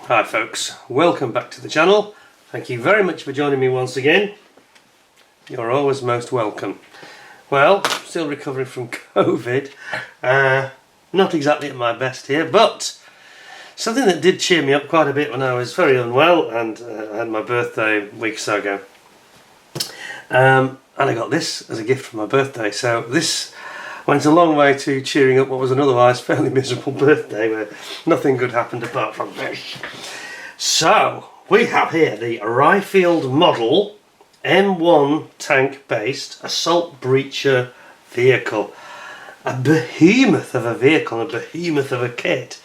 Hi folks, welcome back to the channel. Thank you very much for joining me once again. You're always most welcome. Well, still recovering from COVID. Not exactly at my best here, but something that did cheer me up quite a bit when I was very unwell and I had my birthday a week or so ago. And I got this as a gift for my birthday, so this went a long way to cheering up what was an otherwise fairly miserable birthday where nothing good happened apart from this. So, we have here the Ryefield Model M1 tank-based assault breacher vehicle. A behemoth of a vehicle, a behemoth of a kit.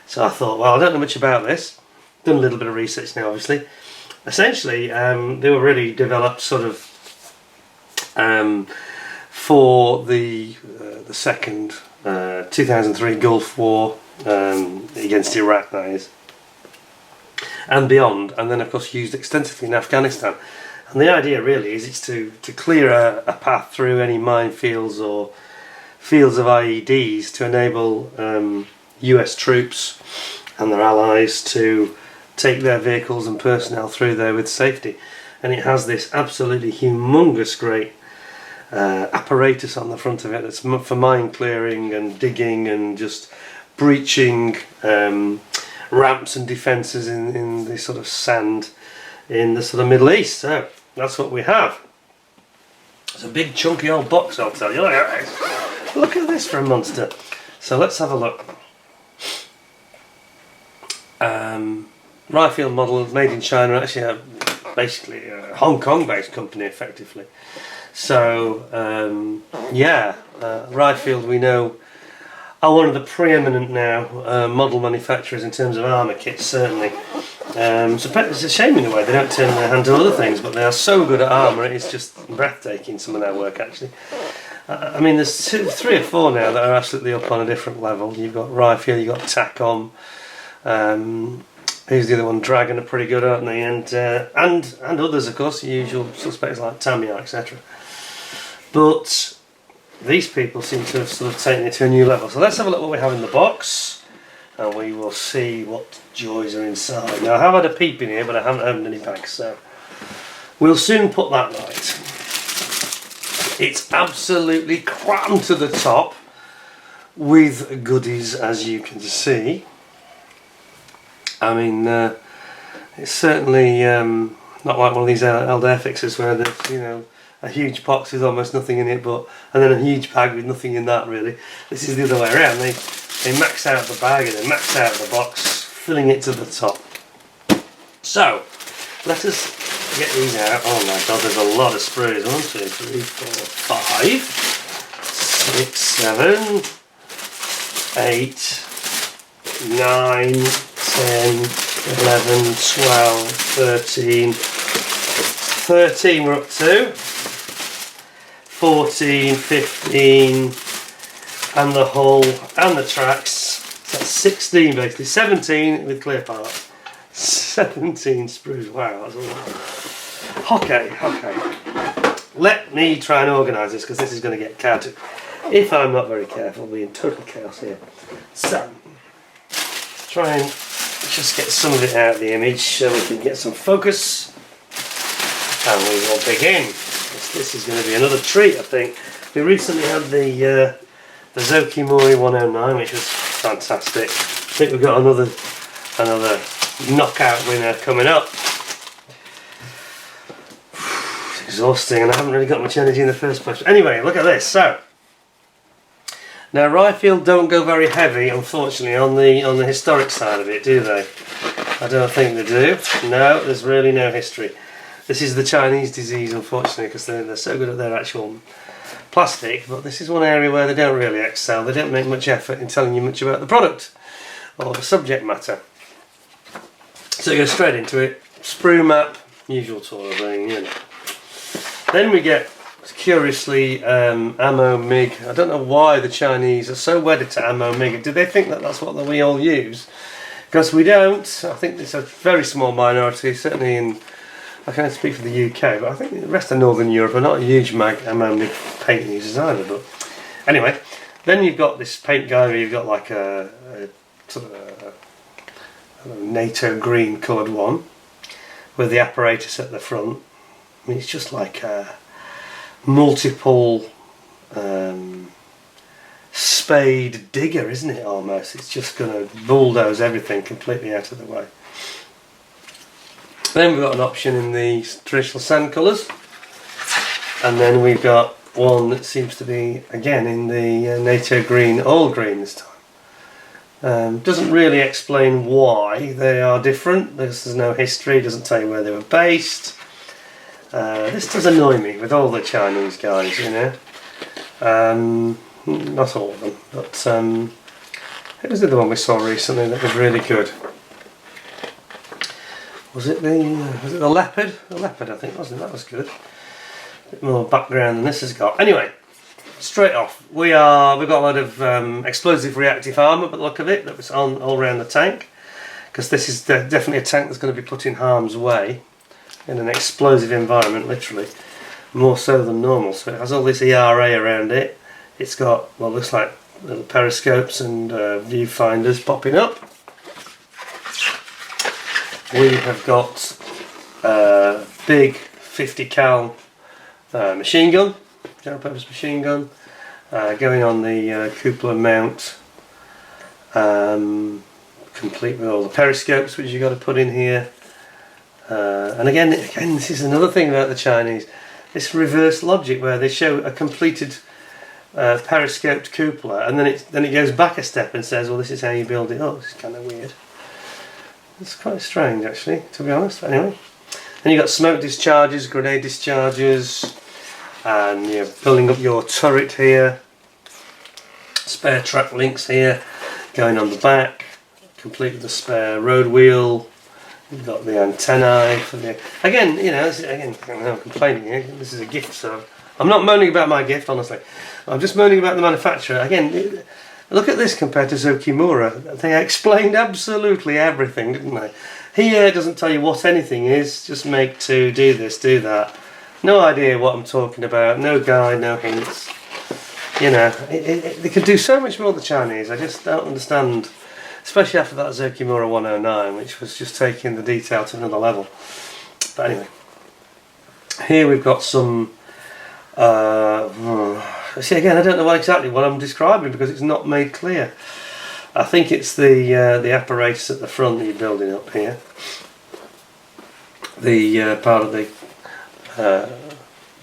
So I thought, well, I don't know much about this. Done a little bit of research now, obviously. Essentially, they were really developed sort of for the second 2003 Gulf War against Iraq, that is, and beyond, and then of course used extensively in Afghanistan. And the idea really is it's to clear a path through any minefields or fields of IEDs to enable US troops and their allies to take their vehicles and personnel through there with safety. And it has this absolutely humongous great apparatus on the front of it that's for mine clearing and digging and just breaching ramps and defences in the sort of sand in the sort of Middle East. So that's what we have. It's a big chunky old box, I'll tell you. Look at this for a monster. So let's have a look. Ryefield Model, made in China, actually basically a Hong Kong based company effectively. So Ryefield, we know, are one of the preeminent now model manufacturers in terms of armour kits, certainly. So it's a shame in a way they don't turn their hand to other things, but they are so good at armour, it's just breathtaking, some of their work actually. I mean, there's three or four now that are absolutely up on a different level. You've got Ryefield, you've got Tacom, who's the other one? Dragon are pretty good, aren't they? And others, of course, the usual suspects like Tamiya, etc. But these people seem to have sort of taken it to a new level. So let's have a look what we have in the box, and we will see what joys are inside. Now I have had a peep in here, but I haven't opened any bags, so we'll soon put that right. It's absolutely crammed to the top with goodies, as you can see. I mean, it's certainly not like one of these old Airfixes where there's, you know, a huge box with almost nothing in it, and then a huge bag with nothing in that really. This is the other way around. They max out the bag and they max out the box, filling it to the top. So, let us get these out. Oh my god, there's a lot of sprues. 1, 2, 3, 4, 5, 6, 7, 8, 9, 10, 11, 12, 13, 13 we're up to, 14, 15, and the hull and the tracks. So that's 16 basically, 17 with clear parts, 17 sprues. Wow, that's a lot. Okay. Let me try and organise this because this is going to get chaotic. If I'm not very careful, I'll be in total chaos here. So, let's try and just get some of it out of the image so we can get some focus, and we will begin. This is going to be another treat, I think. We recently had the Zokimori 109, which was fantastic. I think we've got another knockout winner coming up. It's exhausting, and I haven't really got much energy in the first place. Anyway, look at this. So now Ryefield don't go very heavy, unfortunately, on the historic side of it, do they? I don't think they do. No, there's really no history. This is the Chinese disease, unfortunately, because they're so good at their actual plastic, but this is one area where they don't really excel. They don't make much effort in telling you much about the product or the subject matter. So you go straight into it. Sprue map, usual sort of thing, you know. Then we get, curiously, ammo MIG. I don't know why the Chinese are so wedded to ammo MIG. Do they think that that's what we all use? Because we don't. I think it's a very small minority, certainly in, I can't speak for the UK, but I think the rest of Northern Europe are not huge ammo MIG paint users either. But anyway, then you've got this paint guy where you've got like a sort of NATO green coloured one with the apparatus at the front. I mean, it's just like a multiple spade digger, isn't it, almost? It's just going to bulldoze everything completely out of the way. Then we've got an option in the traditional sand colours, and then we've got one that seems to be again in the NATO green, all green this time. Doesn't really explain why they are different. There's no history, doesn't tell you where they were based. This does annoy me with all the Chinese guys, you know. Not all of them, but who was the other one we saw recently that was really good? Was it the leopard? The leopard, I think, wasn't it? That was good. A bit more background than this has got. Anyway, straight off, we've got a lot of explosive reactive armour, by the look of it, that was on all around the tank, because this is definitely a tank that's going to be put in harm's way in an explosive environment, literally, more so than normal. So it has all this ERA around it. It's got what looks like little periscopes and viewfinders popping up. We have got a big 50 cal machine gun, general purpose machine gun, going on the cupola mount, complete with all the periscopes which you've got to put in here. And again, this is another thing about the Chinese, this reverse logic where they show a completed periscoped cupola, and then it goes back a step and says, well, this is how you build it up. It's kind of weird. It's quite strange, actually, to be honest. But anyway, then you've got smoke discharges, grenade discharges, and you're building up your turret here. Spare track links here, going on the back, complete with the spare road wheel. You've got the antennae for the. Again, you know, I'm complaining here. This is a gift, so I'm not moaning about my gift, honestly. I'm just moaning about the manufacturer. Again, look at this compared to Zokimura. They explained absolutely everything, didn't they? Here it doesn't tell you what anything is, just make two, do this, do that. No idea what I'm talking about, no guide, no hints. You know, they could do so much more, the Chinese. I just don't understand, especially after that Zokimura 109, which was just taking the detail to another level. But anyway, here we've got some see, again, I don't know exactly what I'm describing because it's not made clear. I think it's the apparatus at the front that you're building up here. The part of the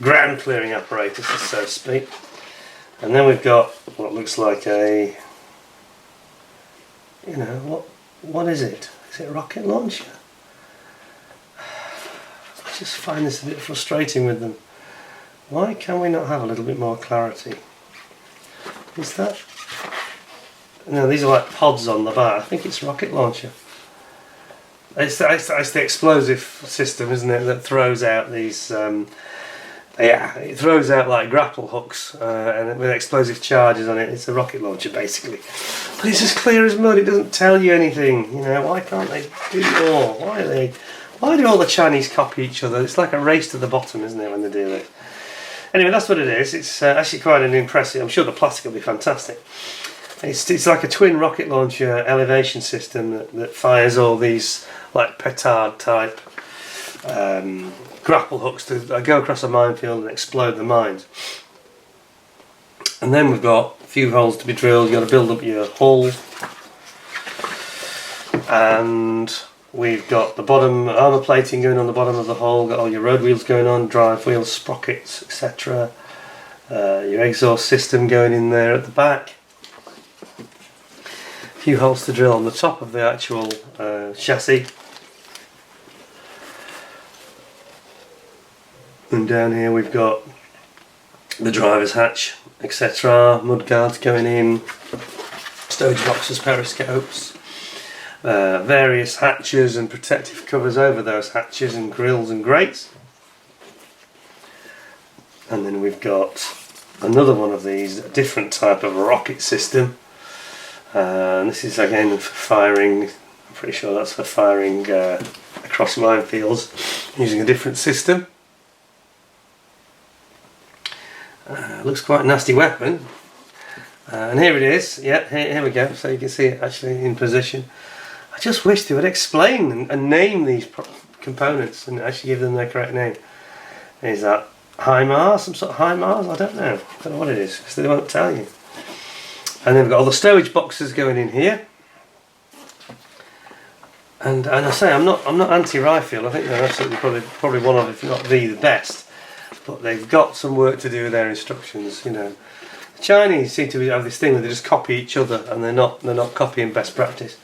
ground clearing apparatus, so to speak. And then we've got what looks like a, you know, what is it? Is it a rocket launcher? I just find this a bit frustrating with them. Why can we not have a little bit more clarity? Is that? No, these are like pods on the back. I think it's a rocket launcher. It's the explosive system, isn't it, that throws out these. It throws out like grapple hooks and with explosive charges on it. It's a rocket launcher, basically. But it's as clear as mud. It doesn't tell you anything. You know, why can't they do more? Why do all the Chinese copy each other? It's like a race to the bottom, isn't it, when they do this? Anyway, that's what it is. It's actually quite an impressive. I'm sure the plastic will be fantastic. It's like a twin rocket launcher elevation system that fires all these like petard type grapple hooks to go across a minefield and explode the mines. And then we've got a few holes to be drilled. You've got to build up your hull, and we've got the bottom armour plating going on the bottom of the hull, got all your road wheels going on, drive wheels, sprockets, etc. Your exhaust system going in there at the back. A few holes to drill on the top of the actual chassis. And down here we've got the driver's hatch, etc. Mud guards going in, stowage boxes, periscopes. Various hatches and protective covers over those hatches and grills and grates. And then we've got another one of these, a different type of rocket system. And this is again for firing, I'm pretty sure that's for firing across minefields using a different system. Looks quite a nasty weapon. And here it is, yeah, here we go, so you can see it actually in position. I just wish they would explain and name these components and actually give them their correct name. Is that HIMARS? Some sort of HIMARS? I don't know. I don't know what it is because they won't tell you. And then we've got all the stowage boxes going in here. And I say I'm not anti-Ryefield. I think they're absolutely probably one of, if not the best. But they've got some work to do with their instructions. You know, the Chinese seem to have this thing where they just copy each other, and they're not copying best practice.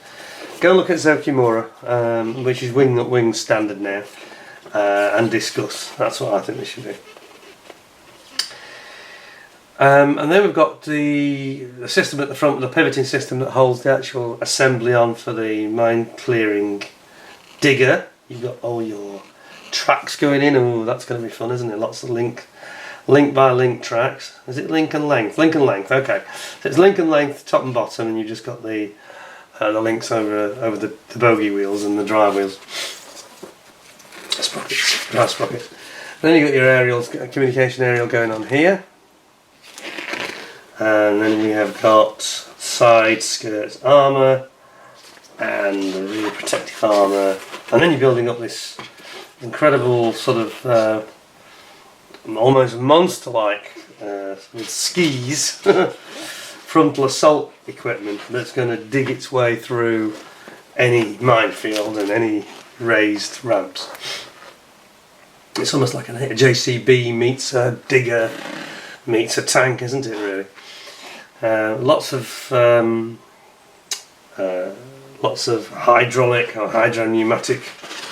Go and look at Zokimura, which is wing standard now, and discuss. That's what I think they should do. And then we've got the system at the front, the pivoting system that holds the actual assembly on for the mine clearing digger. You've got all your tracks going in. Oh, that's going to be fun, isn't it? Lots of link by link tracks. Is it link and length? Link and length. Okay, so it's link and length, top and bottom, and you've just got the links over the bogie wheels and the drive wheels. Sprockets, drive sprockets. Then you've got your aerials, communication aerial going on here. And then we have got side skirts armour and the rear protective armour, and then you're building up this incredible sort of almost monster-like with skis frontal assault equipment that's going to dig its way through any minefield and any raised ramps. It's almost like a JCB meets a digger meets a tank, isn't it, really? Lots of hydraulic or hydro-pneumatic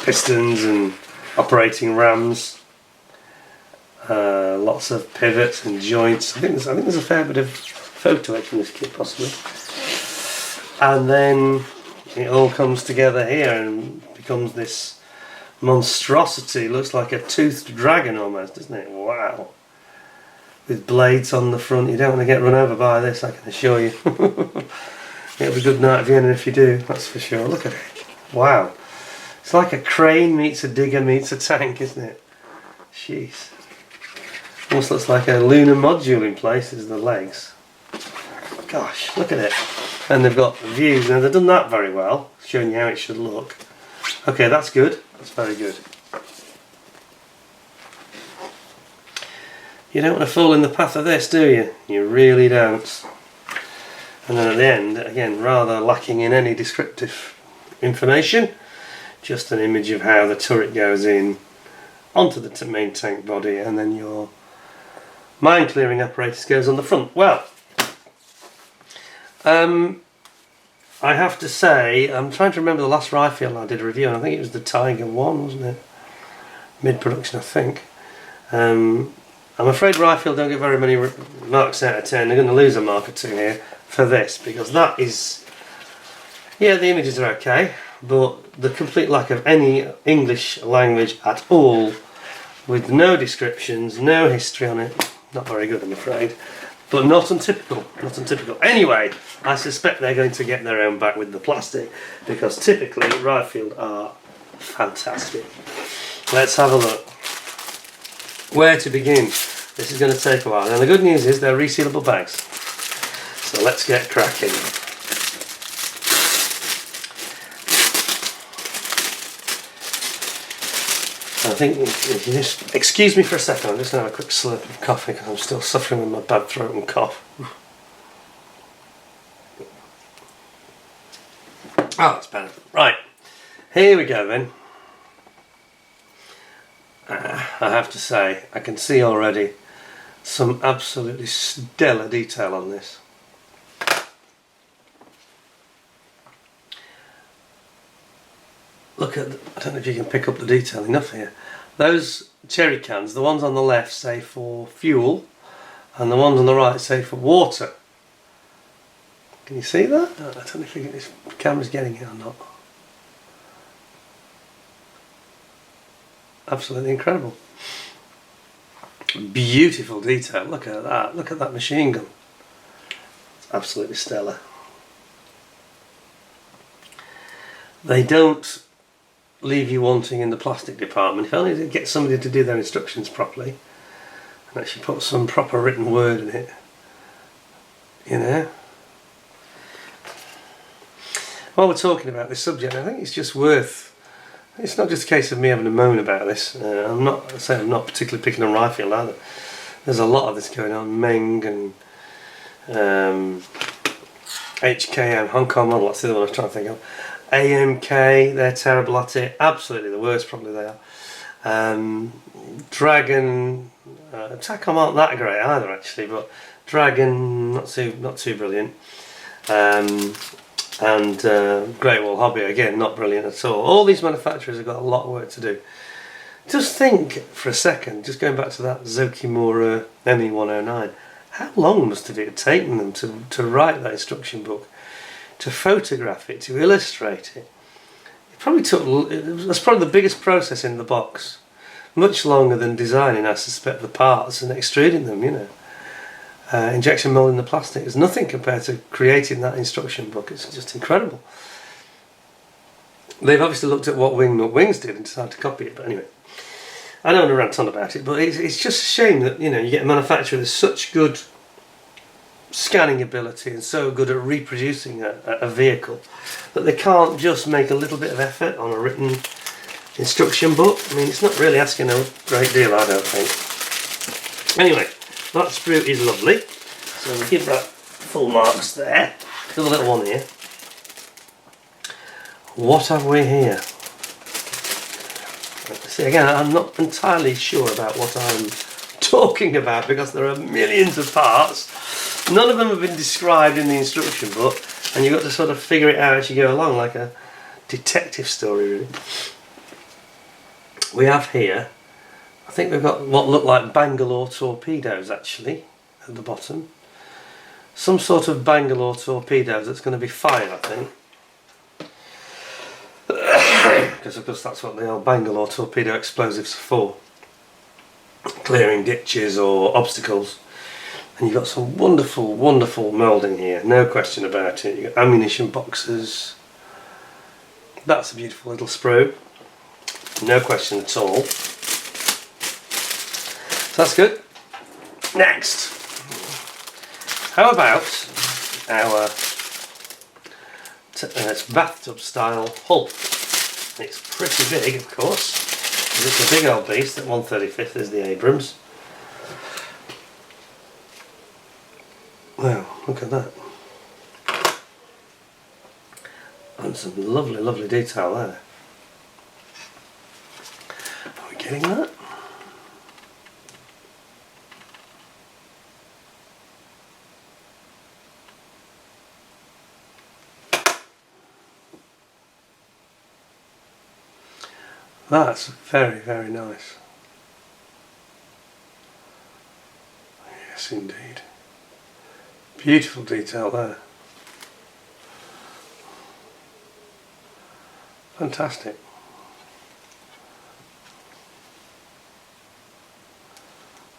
pistons and operating rams. Lots of pivots and joints. I think there's a fair bit of photo etch in this kit, possibly. And then it all comes together here and becomes this monstrosity. Looks like a toothed dragon almost, doesn't it? Wow. With blades on the front. You don't want to get run over by this, I can assure you. It'll be a good night Vienna if you do, that's for sure. Look at it. Wow. It's like a crane meets a digger meets a tank, isn't it? Jeez. Almost looks like a lunar module in places, the legs. Gosh, look at it. And they've got the views. Now they've done that very well, showing you how it should look. Okay, that's good. That's very good. You don't want to fall in the path of this, do you? You really don't. And then at the end, again, rather lacking in any descriptive information, just an image of how the turret goes in onto the main tank body, and then your mine clearing apparatus goes on the front. Well, I have to say, I'm trying to remember the last Ryefield I did a review on. I think it was the Tiger 1, wasn't it? Mid-production, I think. I'm afraid Ryefield don't get very many marks out of 10. They're going to lose a mark or two here for this, because that is, yeah, the images are okay, but the complete lack of any English language at all, with no descriptions, no history on it, not very good, I'm afraid, but not untypical, not untypical. Anyway, I suspect they're going to get their own back with the plastic, because typically Ryefield are fantastic. Let's have a look. Where to begin? This is going to take a while. Now the good news is they're resealable bags. So let's get cracking. I think if you just excuse me for a second, I'm just going to have a quick slurp of coffee because I'm still suffering with my bad throat and cough. Oh, that's better. Right, here we go then. I have to say, I can see already some absolutely stellar detail on this. Look at, I don't know if you can pick up the detail enough here. Those cherry cans, the ones on the left say for fuel, and the ones on the right say for water. Can you see that? I don't know if this camera's getting it or not. Absolutely incredible. Beautiful detail. Look at that. Look at that machine gun. It's absolutely stellar. They don't leave you wanting in the plastic department. If only they get somebody to do their instructions properly and actually put some proper written word in it. You know? while we're talking about this subject, I think it's just worth. It's not just a case of me having a moan about this. I'm not particularly picking on Ryefield either. There's a lot of this going on. Meng and HKM, Hong Kong Model, that's the other one I was trying to think of. AMK, they're terrible at it. Absolutely the worst, probably they are. Dragon, Tacom aren't that great either actually, but Dragon, not too brilliant. And Great Wall Hobby, again, not brilliant at all. All these manufacturers have got a lot of work to do. Just think for a second, just going back to that Zokimura ME109, how long must have it taken them to write that instruction book, to photograph it, to illustrate it? It probably took, that's probably the biggest process in the box. Much longer than designing, I suspect, the parts and extruding them, you know. Injection molding the plastic is nothing compared to creating that instruction book. It's just incredible. They've obviously looked at what Wings did and decided to copy it, but anyway. I don't want to rant on about it, but it's just a shame that, you know, you get a manufacturer with such good scanning ability and so good at reproducing a vehicle that they can't just make a little bit of effort on a written instruction book. I mean, it's not really asking a great deal, I don't think. Anyway, that sprue is lovely, so we'll give that full marks there. Still a little one here. What have we here? See, again, I'm not entirely sure about what I'm talking about because there are millions of parts. None of them have been described in the instruction book, and you've got to sort of figure it out as you go along, like a detective story, really. We have here, I think we've got what look like Bangalore torpedoes actually at the bottom. Some sort of Bangalore torpedoes that's going to be fired, I think. Because of course that's what the old Bangalore torpedo explosives are for. Clearing ditches or obstacles. And you've got some wonderful, wonderful moulding here, no question about it. You've got ammunition boxes. That's a beautiful little sprue. No question at all. So that's good. Next, how about our bathtub style hull? It's pretty big, of course. It's a big old beast. At 1/35 is the Abrams. Wow, look at that. And some lovely, lovely detail there. Are we getting that? That's very, very nice. Yes, indeed. Beautiful detail there. Fantastic.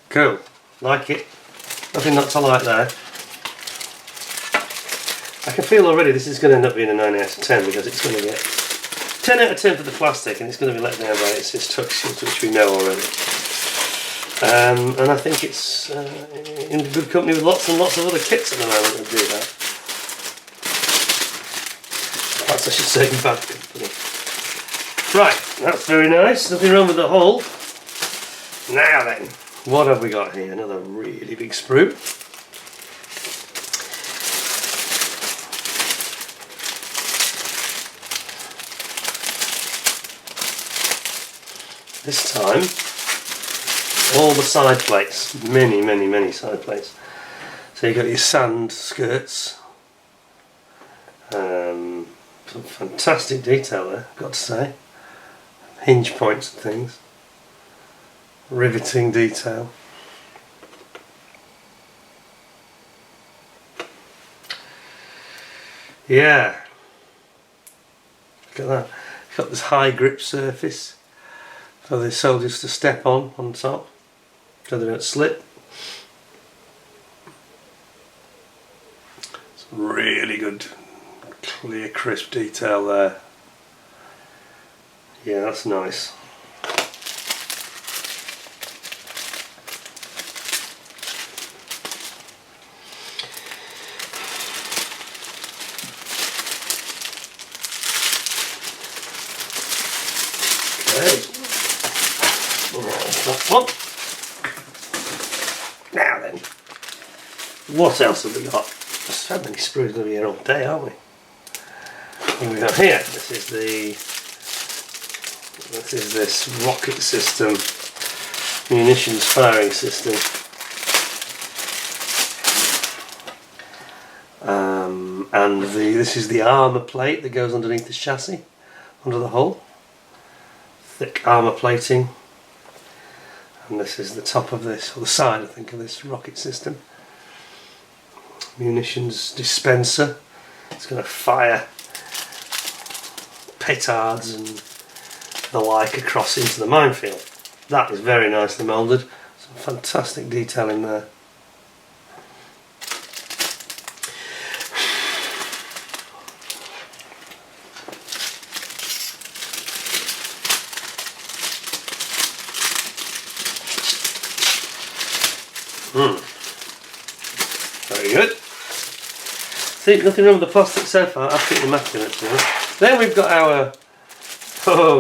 Cool. Like it. Nothing not to like there. I can feel already this is going to end up being a 9 out of 10 because it's going to get 10 out of 10 for the plastic, and it's going to be let down by its instructions, which we know already. And I think it's in good company with lots and lots of other kits at the moment that do that. Perhaps I should say in bad company. Right, that's very nice. Nothing wrong with the hull. Now then, what have we got here? Another really big sprue. This time, all the side plates, many side plates. So you've got your sand skirts, some fantastic detail there, got to say, hinge points and things, riveting detail. Yeah, look at that, you've got this high grip surface for the soldiers to step on top so they don't slip. Some really good clear crisp detail there. Yeah, that's nice. What else have we got? So many screws going to be here all day, aren't we? What we got here? This is this rocket system, munitions firing system. And this is the armour plate that goes underneath the chassis, under the hull. Thick armour plating. And this is the top of this, or the side I think of this rocket system. Munitions dispenser. It's going to fire petards and the like across into the minefield. That is very nicely moulded. Some fantastic detail in there. Very good. See, nothing wrong with the plastic so far, absolutely immaculate to be honest. Then we've got our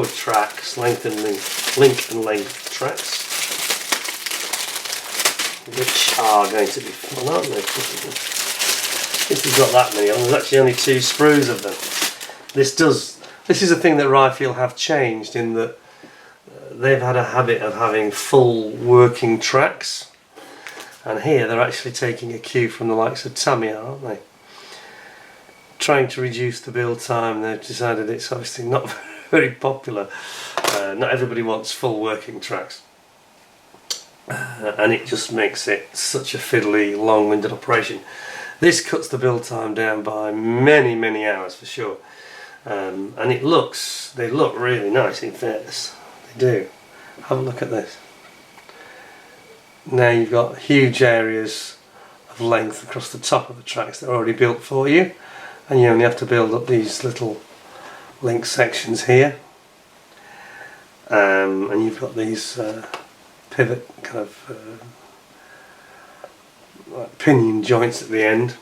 tracks, link and length tracks, which are going to be fun, aren't they? If you've got that many on, there's actually only 2 sprues of them. This is a thing that Ryefield have changed in that they've had a habit of having full working tracks. And here they're actually taking a cue from the likes of Tamiya, aren't they? Trying to reduce the build time, they've decided it's obviously not very popular. Not everybody wants full working tracks. And it just makes it such a fiddly, long-winded operation. This cuts the build time down by many, many hours for sure. And they look really nice in fairness. They do. Have a look at this. Now you've got huge areas of length across the top of the tracks that are already built for you, and you only have to build up these little link sections here, and you've got these pivot kind of like pinion joints at the end,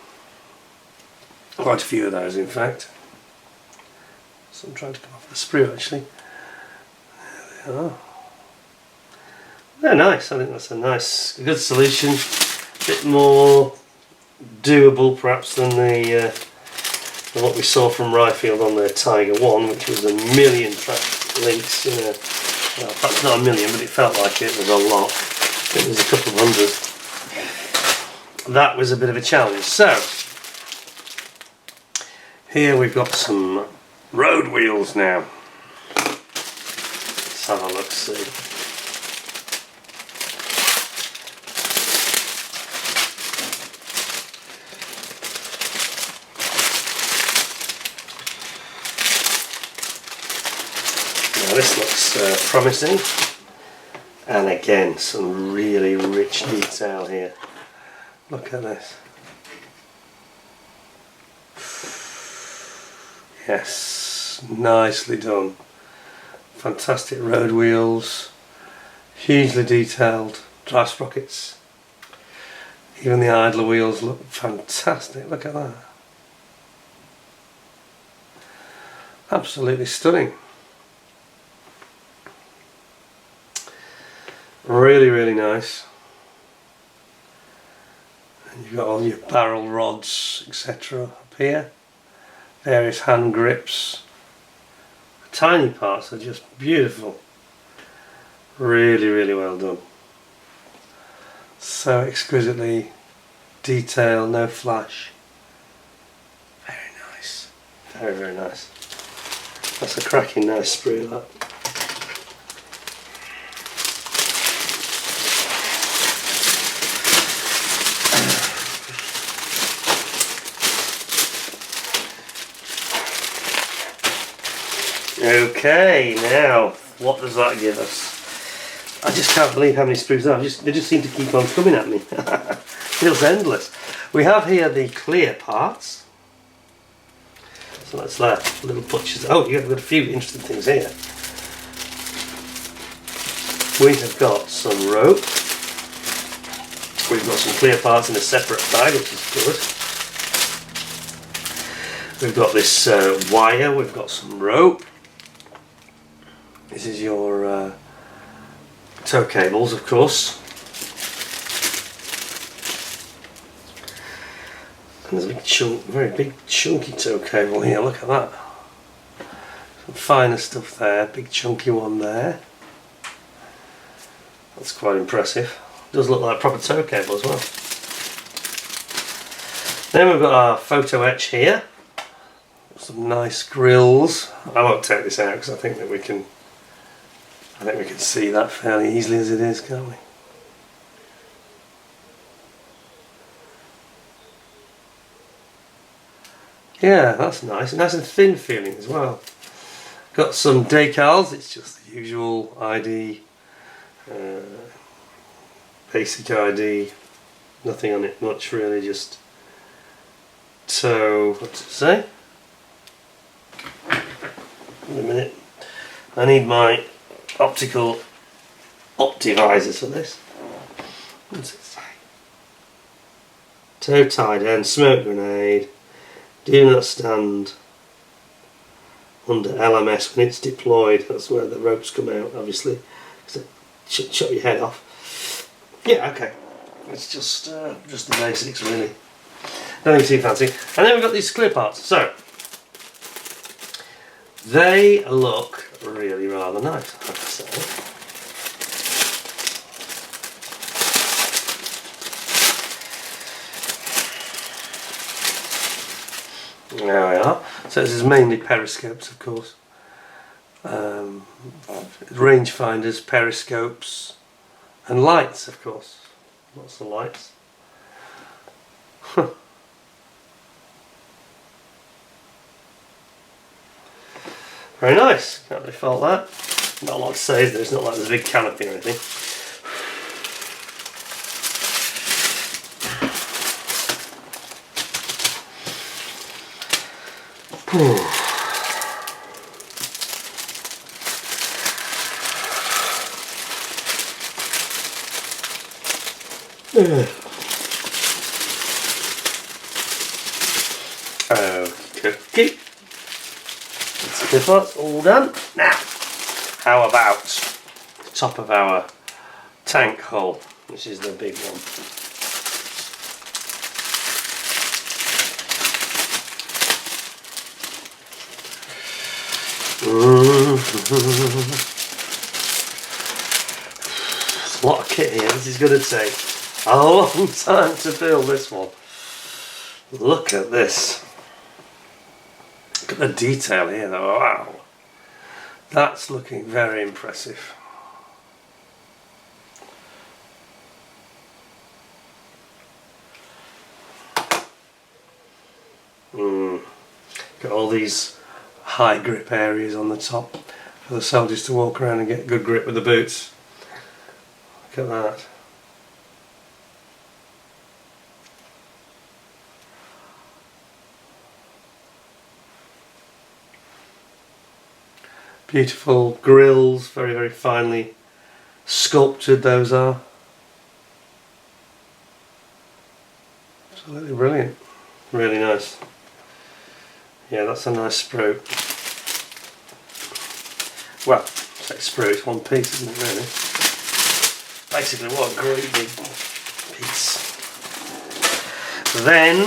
quite a few of those in fact. So I'm trying to come off the sprue actually. There they are. They're nice. I think that's a good solution. A bit more doable perhaps than what we saw from Ryefield on their Tiger 1, which was 1,000,000 track links. Well, perhaps not 1,000,000, but it felt like it was a lot. It was a couple of hundred. That was a bit of a challenge. So here we've got some road wheels now. Let's have a look, see. This looks promising, and again some really rich detail here. Look at this. Yes, nicely done. Fantastic road wheels, hugely detailed drive sprockets. Even the idler wheels look fantastic. Look at that. Absolutely stunning. Really, really nice. And you've got all your barrel rods, etc. up here. Various hand grips. The tiny parts are just beautiful. Really, really well done. So exquisitely detailed, no flash. Very nice. Very, very nice. That's a cracking nice sprue, that. Okay, now what does that give us? I just can't believe how many sprues there are. They just seem to keep on coming at me. Feels endless. We have here the clear parts. So that's that. Little butchers. Oh, you've got a few interesting things here. We have got some rope. We've got some clear parts in a separate bag, which is good. We've got this wire. We've got some rope. This is your tow cables, of course. And there's a big chunk, very big chunky tow cable here, look at that. Some finer stuff there, big chunky one there. That's quite impressive. Does look like a proper tow cable as well. Then we've got our photo etch here. Some nice grills. I won't take this out because I think we can see that fairly easily as it is, can't we? Yeah, that's nice. Nice and thin feeling as well. Got some decals. It's just the usual ID, basic ID. Nothing on it much really. Just so what's it say? Wait a minute. I need my optical optivisors for this. What's it say? Toe tied end, smoke grenade. Do not stand under LMS when it's deployed. That's where the ropes come out, obviously. So shut your head off. Yeah, okay. It's just the basics, really. Nothing too fancy. And then we've got these clear parts. So they look really rather nice, I have to say. There we are. So this is mainly periscopes, of course. Rangefinders, periscopes, and lights, of course. Lots of lights. Very nice. Can't really fault that. Not a lot to say, is there? It's not like there's a big canopy or anything. Okay. That's all done. Now, how about the top of our tank hull? This is the big one. There's a lot of kit here. This is going to take a long time to build this one. Look at this. Look at the detail here though. Wow. That's looking very impressive. Got all these high grip areas on the top for the soldiers to walk around and get good grip with the boots. Look at that. Beautiful grills, very, very finely sculptured those are. Absolutely brilliant. Really nice. Yeah, that's a nice sprue. Well, say sprue, it's one piece, isn't it really? Basically what a great big piece. Then,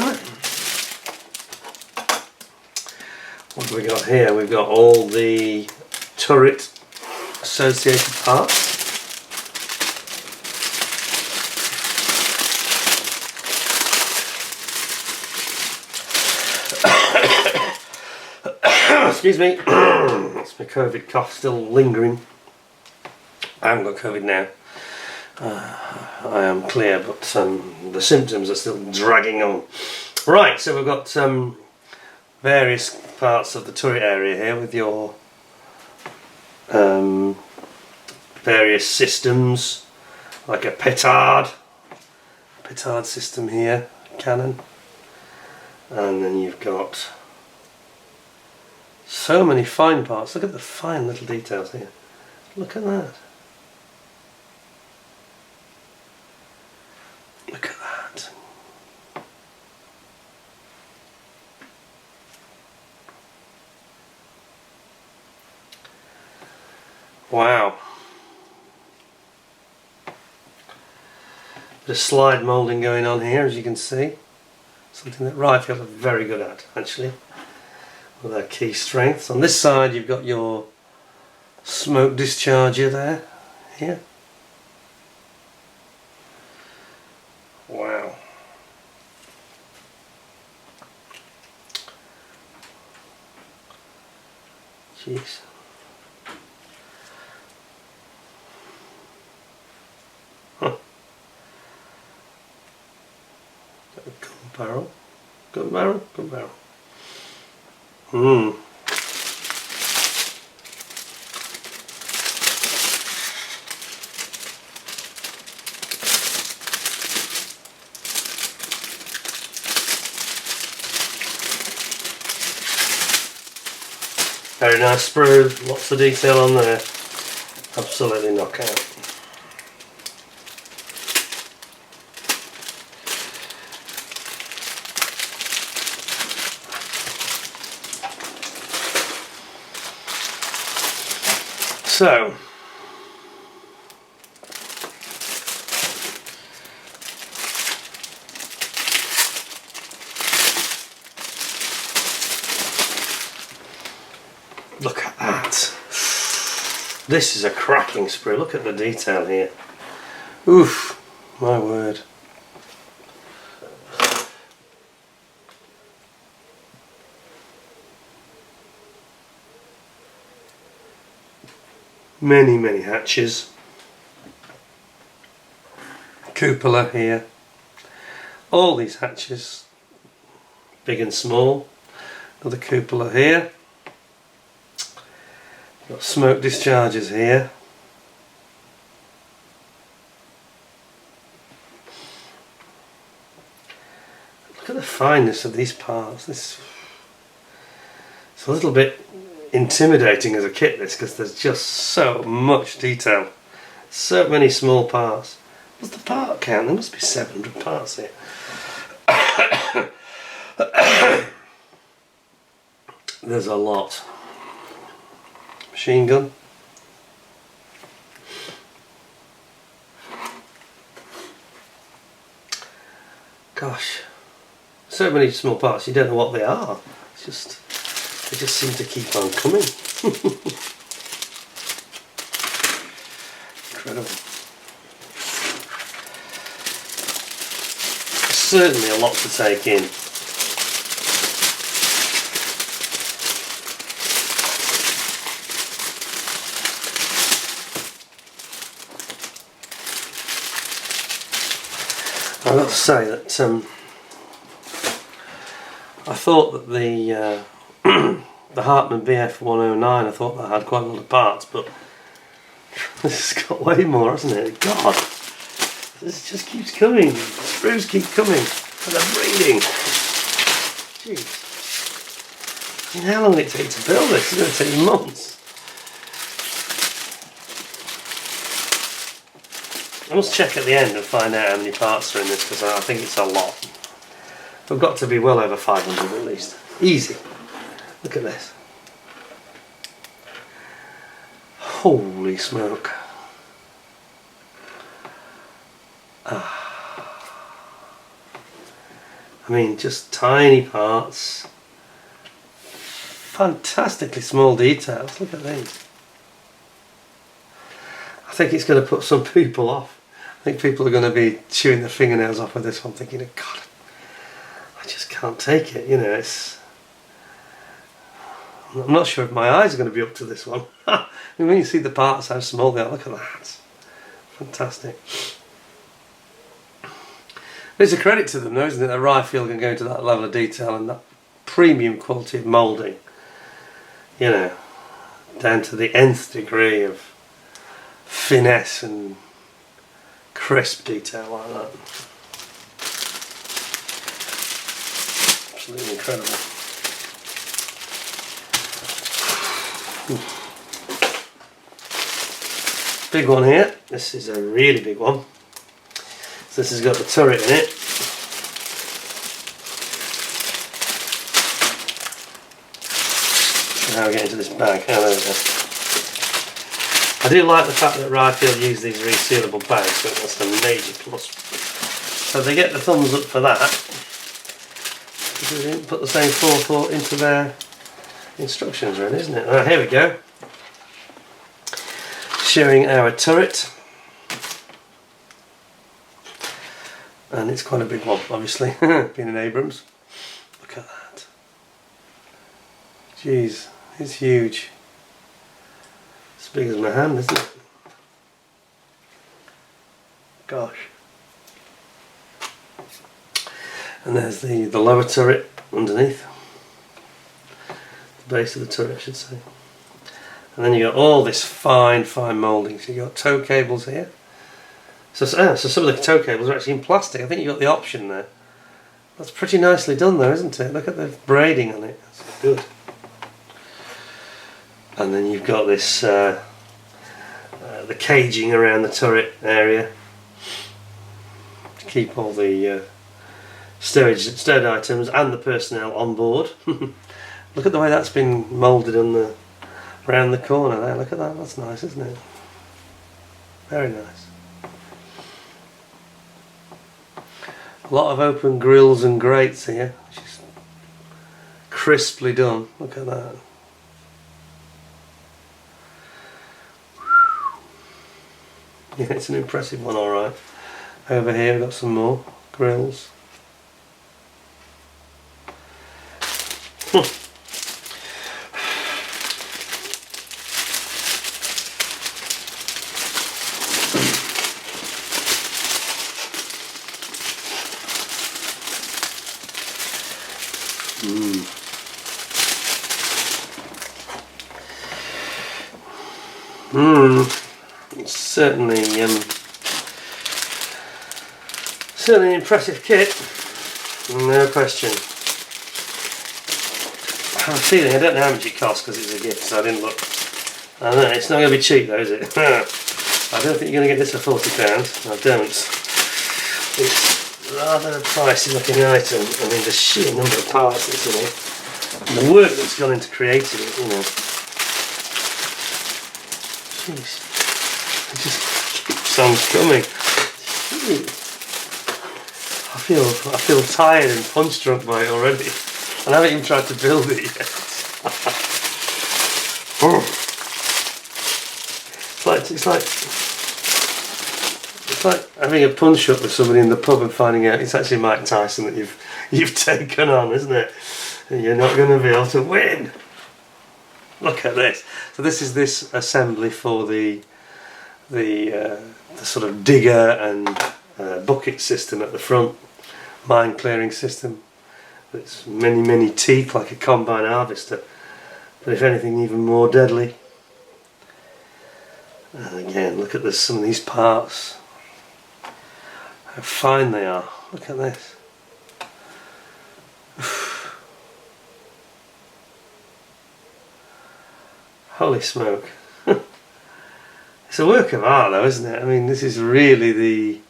what have we got here? We've got all the turret associated parts. Excuse me, that's my COVID cough still lingering. I haven't got COVID now. I am clear, but the symptoms are still dragging on. Right, so we've got various parts of the turret area here with your various systems, like a petard system here, cannon, and then you've got so many fine parts. Look at the fine little details here. Look at that. Look at that. Wow. Bit of slide moulding going on here, as you can see. Something that Ryefield are very good at, actually, with their key strengths. On this side you've got your smoke discharger there, here. Wow. Jeez. Huh. Gun barrel. Gun barrel? Gun barrel. Very nice sprue, lots of detail on there. Absolutely knockout. So, look at that. This is a cracking sprue. Look at the detail here. Oof, my word. Many hatches. Cupola here. All these hatches, big and small. Another cupola here. Got smoke discharges here. Look at the fineness of these parts. It's a little bit intimidating as a kit, this, because there's just so much detail, so many small parts. What's the part count? There must be 700 parts here. There's a lot. Machine gun. Gosh, so many small parts you don't know what they are. It's just, they just seem to keep on coming. Incredible. Certainly a lot to take in. I've got to say that I thought that the the Hartmann BF 109, I thought that had quite a lot of parts, but this has got way more, hasn't it? God, this just keeps coming. Sprues keep coming, and I'm reading. Jeez. I mean, how long will it take to build this? It's going to take months. I must check at the end and find out how many parts are in this, because I think it's a lot. We've got to be well over 500 at least. Easy. Look at this. Holy smoke. I mean, just tiny parts. Fantastically small details. Look at these. I think it's going to put some people off. I think people are going to be chewing their fingernails off with this one, thinking, oh, God, I just can't take it. You know, it's. I'm not sure if my eyes are going to be up to this one. I mean, when you see the parts, how small they are, look at that. Fantastic. It's a credit to them, though, isn't it, that Ryefield can go into that level of detail and that premium quality of moulding. You know, down to the nth degree of finesse and crisp detail like that. Absolutely incredible. Big one here. This is a really big one. So this has got the turret in it. How do I get into this bag? Oh, there we go. I do like the fact that Ryefield use these resealable bags, so that's a major plus. So they get the thumbs up for that. They didn't put the same forethought into their instructions, really, isn't it? Right, here we go. Showing our turret. And it's quite a big one, obviously, being an Abrams. Look at that. Jeez, it's huge. As big as my hand, isn't it? Gosh. And there's the lower turret underneath. The base of the turret, I should say. And then you've got all this fine moulding. So you've got tow cables here. So some of the tow cables are actually in plastic. I think you've got the option there. That's pretty nicely done though, isn't it? Look at the braiding on it. That's good. And then you've got this, the caging around the turret area to keep all the stowed items and the personnel on board. Look at the way that's been moulded on around the corner there. Look at that. That's nice, isn't it? Very nice. A lot of open grills and grates here, which is crisply done. Look at that. Yeah, it's an impressive one, alright. Over here we've got some more grills. It's certainly an impressive kit, no question. I have a feeling, I don't know how much it costs because it's a gift, so I didn't look. I don't know, it's not going to be cheap though, is it? I don't think you're going to get this for £40. I don't. It's rather a pricey looking item. I mean, the sheer number of parts that's in it, and the work that's gone into creating it, you know. Jeez. It just keeps on coming. I feel tired and punch drunk by it already. And I haven't even tried to build it yet. It's like having a punch up with somebody in the pub and finding out it's actually Mike Tyson that you've taken on, isn't it? And you're not going to be able to win. Look at this. So this is this assembly for the sort of digger and bucket system at the front, mine clearing system. It's many teeth like a combine harvester, but if anything even more deadly. And again, look at some of these parts, how fine they are. Look at this. Holy smoke. It's a work of art though, isn't it? I mean, this is really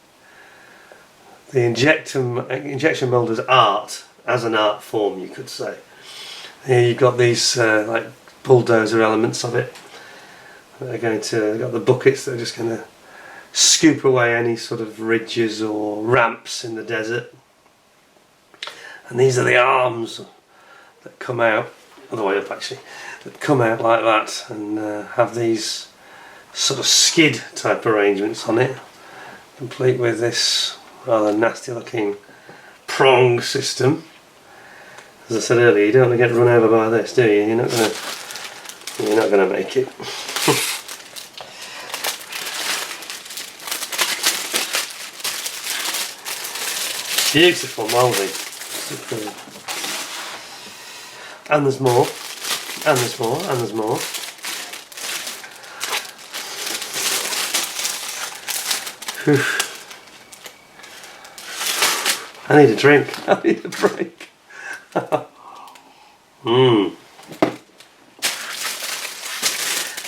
the injection moulder's art as an art form, you could say. Here you've got these like bulldozer elements of it. They're going to, they've got the buckets that are just going to scoop away any sort of ridges or ramps in the desert. And these are the arms that come out, all the way up actually, that come out like that and have these sort of skid type arrangements on it, complete with this rather nasty looking prong system. As I said earlier, you don't want to get run over by this, do you? You're not gonna make it. Beautiful moulding. Superb. And there's more. And there's more. And there's more. Whew. I need a drink. I need a break.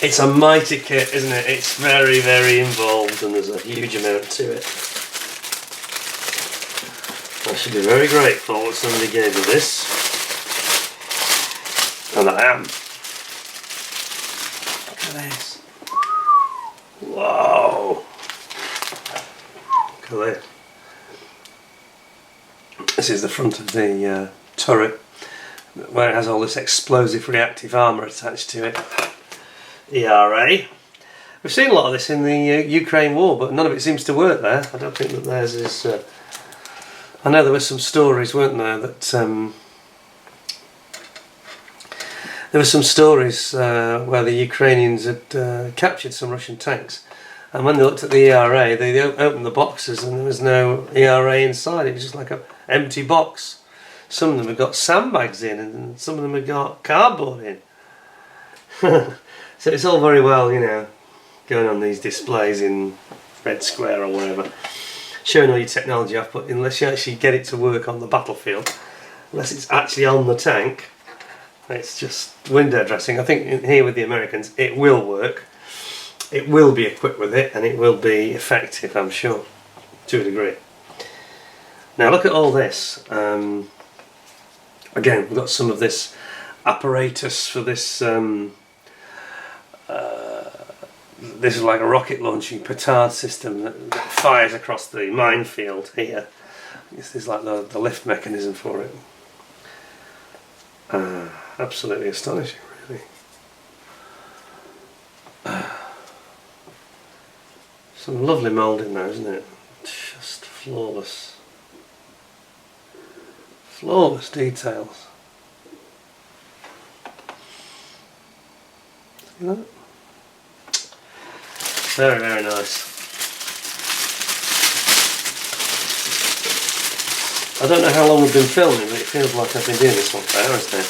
It's a mighty kit, isn't it? It's very involved and there's a huge amount to it. I should be very grateful that somebody gave me this. And I am. Look at this. Whoa! Look at this. This is the front of the turret, where it has all this explosive reactive armour attached to it. ERA. We've seen a lot of this in the Ukraine war, but none of it seems to work there. I don't think that theirs is... I know there were some stories, weren't there, that... there were some stories where the Ukrainians had captured some Russian tanks, and when they looked at the ERA, they opened the boxes and there was no ERA inside. It was just like an empty box. Some of them had got sandbags in, and some of them had got cardboard in. So it's all very well, you know, going on these displays in Red Square or wherever, showing all your technology off, but unless you actually get it to work on the battlefield, unless it's actually on the tank, it's just window dressing. I think in here with the Americans it will work, it will be equipped with it, and it will be effective, I'm sure, to a degree. Now look at all this. Again, we've got some of this apparatus for this this is like a rocket launching petard system that fires across the minefield here. This is like the lift mechanism for it. Absolutely astonishing, really. Some lovely moulding there, isn't it? Just flawless. Flawless details. See that? Very, very nice. I don't know how long we've been filming, but it feels like I've been doing this one for hours now.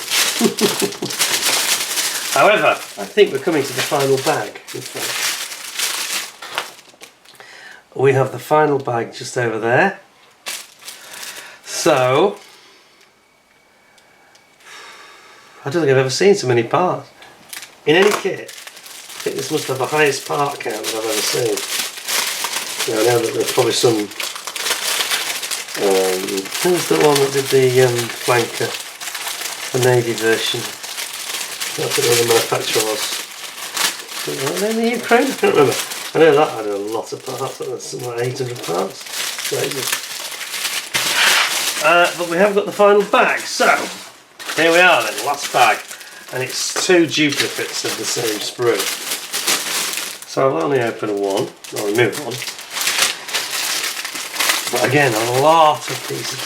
However, I think we're coming to the final bag. In fact, we have the final bag just over there. So, I don't think I've ever seen so many parts in any kit. I think this must have the highest part count that I've ever seen. Now, I know that there's probably some... who's the one that did the flanker, the Navy version? I don't know who the manufacturer was. Were they in the Ukraine? I can't remember. I know that had a lot of parts, that's something like 800 parts. Crazy. But we have got the final bag, so here we are then, last bag. And it's two duplicates of the same sprue. So I'll only open one, or remove one. But again, a lot of pieces.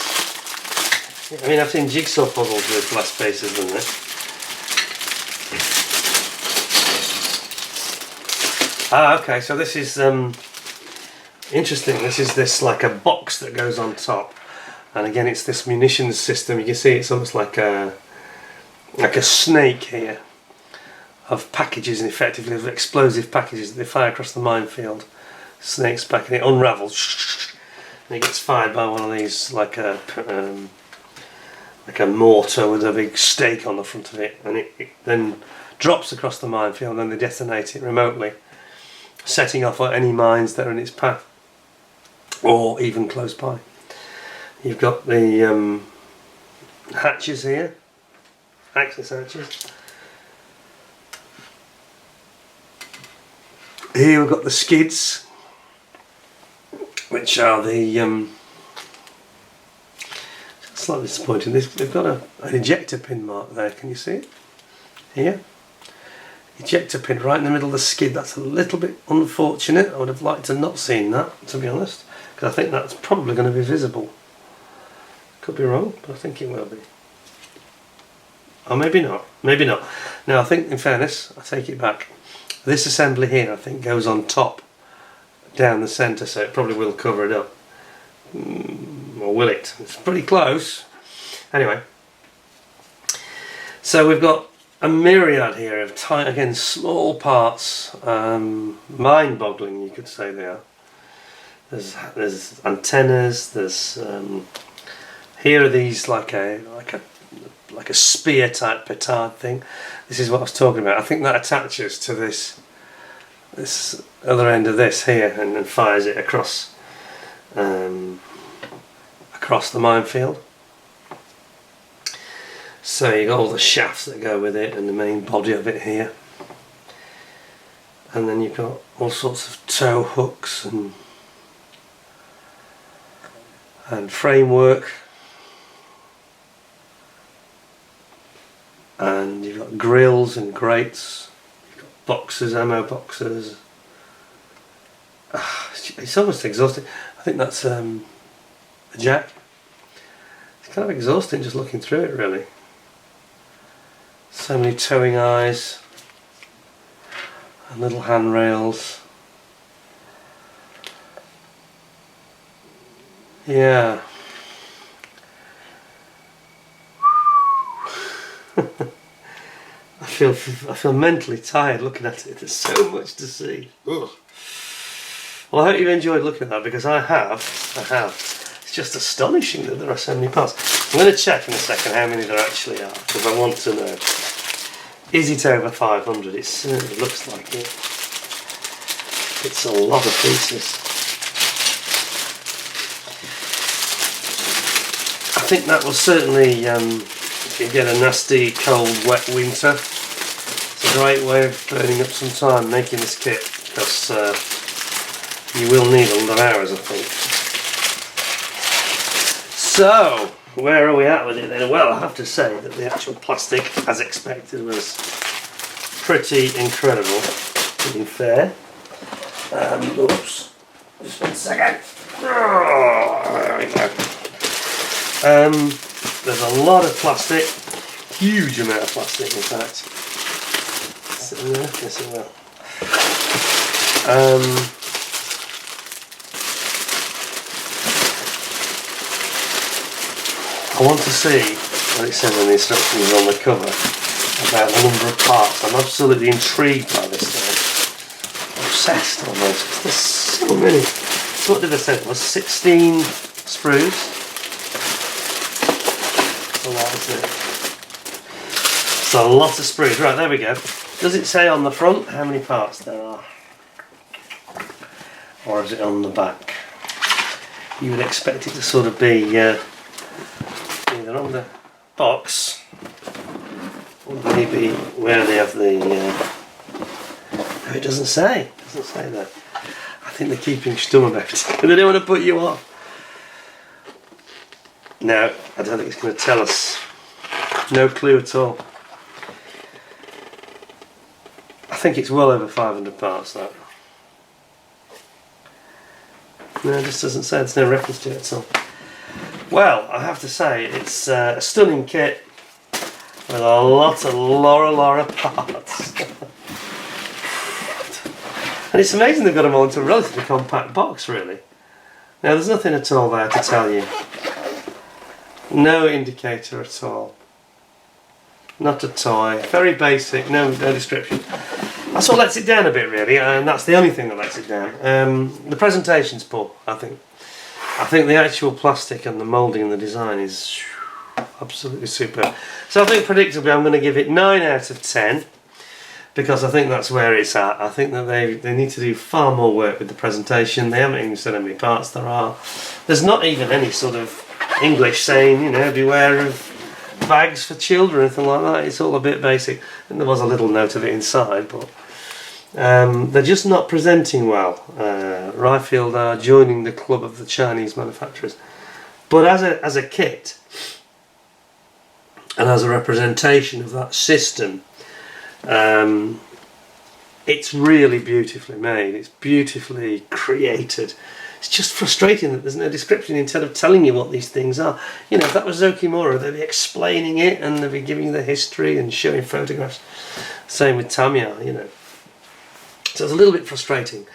I mean, I've seen jigsaw puzzles with less pieces than this. Okay, so this is interesting. This is like a box that goes on top. And again, it's this munitions system. You can see it's almost like a snake here of packages, and effectively of explosive packages that they fire across the minefield. Snakes back, and it unravels, and it gets fired by one of these, like a mortar with a big stake on the front of it, and it then drops across the minefield, and then they detonate it remotely, setting off any mines that are in its path, or even close by. You've got the hatches here. Access hatches. Here we've got the skids, which are the slightly disappointing. They've got an ejector pin mark there. Can you see it? Here, ejector pin right in the middle of the skid. That's a little bit unfortunate. I would have liked to not seen that, to be honest, because I think that's probably going to be visible. Could be wrong, but I think it will be. Or maybe not, maybe not. Now I think, in fairness, I take it back. This assembly here, I think, goes on top, down the centre, so it probably will cover it up. Or will it? It's pretty close. Anyway, so we've got a myriad here of tiny, again, small parts, mind-boggling, you could say they are. There's antennas. There's here are these like a spear type petard thing. This is what I was talking about. I think that attaches to this other end of this here, and then fires it across across the minefield. So you got all the shafts that go with it, and the main body of it here, and then you've got all sorts of tow hooks and framework. and you've got grills and grates, you've got boxes, ammo boxes. It's almost exhausting. I think that's a jack. It's kind of exhausting just looking through it, really. So many towing eyes and little handrails. Yeah. I feel mentally tired looking at it. There's so much to see. Ugh. Well, I hope you've enjoyed looking at that, because I have. It's just astonishing that there are so many parts. I'm going to check in a second how many there actually are, because I want to know. Is it over 500? It certainly looks like it. It's a lot of pieces. I think that will certainly, if you get a nasty, cold, wet winter, it's a great way of burning up some time making this kit, because you will need a lot of hours, I think. So, where are we at with it then? Well, I have to say that the actual plastic, as expected, was pretty incredible, to be fair. Oops, just 1 second. Oh, there we go. There's a lot of plastic, huge amount of plastic in fact. Is it in there? Yes, it will. I want to see what it says in the instructions on the cover about the number of parts. I'm absolutely intrigued by this thing. Obsessed almost. There's so many. So what did I say? It was 16 sprues. A lot, isn't it? So a lot of sprues. Right, there we go. Does it say on the front how many parts there are? Or is it on the back? You would expect it to sort of be either on the box or maybe where they have the... No, it doesn't say. It doesn't say that. I think they're keeping stum about it. They don't want to put you off. No, I don't think it's going to tell us. No clue at all. I think it's well over 500 parts, though. No, it just doesn't say. There's no reference to it at all. Well, I have to say, it's a stunning kit with a lot of parts. And it's amazing they've got them all into a relatively compact box, really. Now, there's nothing at all there to tell you. No indicator at all. Not a toy. Very basic, no description. That's what lets it down a bit, really, and that's the only thing that lets it down. The presentation's poor, I think. I think the actual plastic and the moulding and the design is absolutely superb. So I think predictably I'm going to give it 9 out of 10, because I think that's where it's at. I think that they need to do far more work with the presentation. They haven't even said how many parts there are. There's not even any sort of English saying, you know, beware of bags for children or anything like that. It's all a bit basic. And there was a little note of it inside, but they're just not presenting well. Ryefield are joining the club of the Chinese manufacturers. But as a kit and as a representation of that system, it's really beautifully made. It's beautifully created. It's just frustrating that there's no description instead of telling you what these things are. You know, if that was Zokimura, they'd be explaining it and they'd be giving you the history and showing photographs. Same with Tamiya, you know. So it's a little bit frustrating.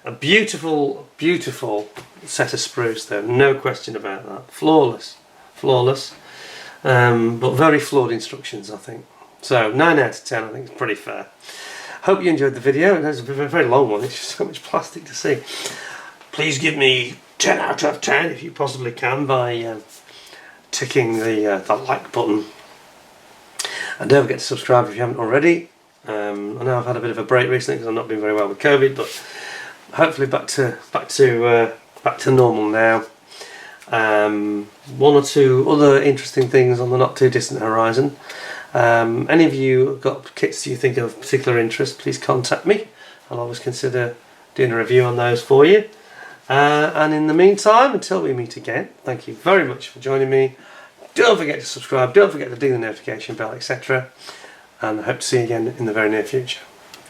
A beautiful, beautiful set of sprues though, no question about that. Flawless, flawless, but very flawed instructions, I think. So 9 out of 10, I think it's pretty fair. Hope you enjoyed the video. It was a very long one. It's just so much plastic to see. Please give me 10 out of 10 if you possibly can by ticking the like button. And don't forget to subscribe if you haven't already. I know I've had a bit of a break recently because I've not been very well with COVID, but hopefully back to normal now. One or two other interesting things on the not too distant horizon. Any of you got kits you think of particular interest, please contact me. I'll always consider doing a review on those for you. And in the meantime, until we meet again, thank you very much for joining me. Don't forget to subscribe, don't forget to ding the notification bell, etc. And I hope to see you again in the very near future.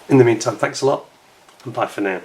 In the meantime, thanks a lot, and bye for now.